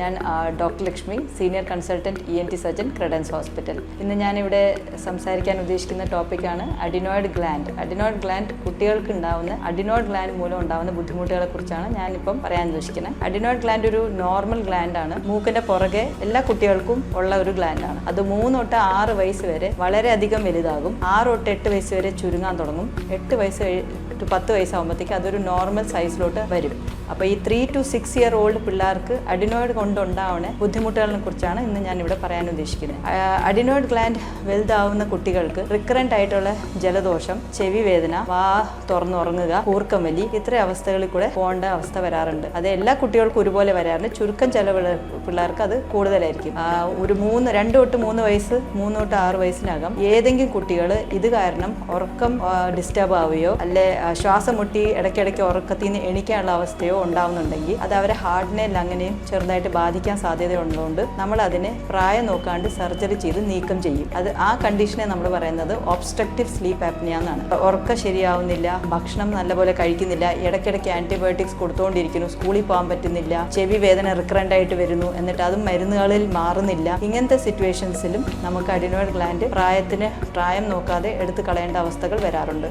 ഞാൻ doctor Lakshmi, senior consultant ENT surgeon, ക്രെഡൻസ് hospital. ഇന്ന് ഞാനിവിടെ സംസാരിക്കാൻ ഉദ്ദേശിക്കുന്ന ടോപ്പിക്കാണ് അഡിനോയിഡ് ഗ്ലാൻഡ്. അഡിനോയിഡ് ഗ്ലാൻഡ് കുട്ടികൾക്ക് ഉണ്ടാവുന്ന അഡിനോയിഡ് ഗ്ലാൻഡ് മൂലം ഉണ്ടാകുന്ന ബുദ്ധിമുട്ടുകളെ കുറിച്ചാണ് ഞാനിപ്പം പറയാൻ ഉദ്ദേശിക്കുന്നത്. അഡിനോയിഡ് ഗ്ലാൻഡ് ഒരു നോർമൽ ഗ്ലാൻഡാണ്. മൂക്കിൻ്റെ പുറകെ എല്ലാ കുട്ടികൾക്കും ഉള്ള ഒരു ഗ്ലാൻഡാണ്. അത് 3 തൊട്ട് 6 വയസ്സ് വരെ വളരെയധികം വലുതാകും. 6 തൊട്ട് 8 വയസ്സ് വരെ ചുരുങ്ങാൻ തുടങ്ങും. 8 വയസ്സ് to 10 വയസ്സാകുമ്പോഴത്തേക്ക് അതൊരു നോർമൽ സൈസിലോട്ട് വരും. അപ്പോൾ ഈ 3 to 6 year old പിള്ളേർക്ക് അഡിനോയിഡ് കൊണ്ടുണ്ടാവുന്ന ബുദ്ധിമുട്ടുകളെ കുറിച്ചാണ് ഇന്ന് ഞാനിവിടെ പറയാൻ ഉദ്ദേശിക്കുന്നത്. അഡിനോയിഡ് ഗ്ലാൻഡ് വലുതാവുന്ന കുട്ടികൾക്ക് റിക്കറൻ്റ് ആയിട്ടുള്ള ജലദോഷം, ചെവി വേദന, വാ തുറന്നുറങ്ങുക, കൂർക്കം വലി, ഇത്രയും അവസ്ഥകളിൽ കൂടെ പോകേണ്ട അവസ്ഥ വരാറുണ്ട്. അത് എല്ലാ കുട്ടികൾക്കും ഒരുപോലെ വരാറുണ്ട്. ചുരുക്കം ചില പിള്ളേർക്ക് അത് കൂടുതലായിരിക്കും. ഒരു 2 തൊട്ട് 3 വയസ്സ്, 3 തൊട്ട് 6 വയസ്സിനകം ഏതെങ്കിലും കുട്ടികൾ ഇത് കാരണം ഉറക്കം ഡിസ്റ്റർബ് ആവുകയോ അല്ലെ ശ്വാസം മുട്ടി ഇടയ്ക്കിടയ്ക്ക് ഉറക്കത്തിൽ നിന്ന് എണീക്കാനുള്ള അവസ്ഥയോ ഉണ്ടാവുന്നുണ്ടെങ്കിൽ അത് അവരെ ഹാർട്ടിനെ അങ്ങനെയും ചെറുതായിട്ട് ബാധിക്കാൻ സാധ്യതയുള്ളതുകൊണ്ട് നമ്മൾ അതിനെ പ്രായം നോക്കാണ്ട് സർജറി ചെയ്ത് നീക്കം ചെയ്യും. ആ കണ്ടീഷനെ നമ്മൾ പറയുന്നത് ഒബ്സ്ട്രക്റ്റീവ് സ്ലീപ്പ് ആപ്നിയ എന്നാണ്. ഉറക്കം ശരിയാവുന്നില്ല, ഭക്ഷണം നല്ലപോലെ കഴിക്കുന്നില്ല, ഇടയ്ക്കിടയ്ക്ക് ആൻറ്റിബയോട്ടിക്സ് കൊടുത്തുകൊണ്ടിരിക്കുന്നു, സ്കൂളിൽ പോകാൻ പറ്റുന്നില്ല, ചെവി വേദന റിക്കറൻ്റ് ആയിട്ട് വരുന്നു, എന്നിട്ട് അതും മരുന്നുകളിൽ മാറുന്നില്ല. ഇങ്ങനത്തെ സിറ്റുവേഷൻസിലും നമുക്ക് അഡിനോയിഡ് ഗ്ലാൻഡ് പ്രായം നോക്കാതെ എടുത്തു കളയേണ്ട അവസ്ഥകൾ വരാറുണ്ട്.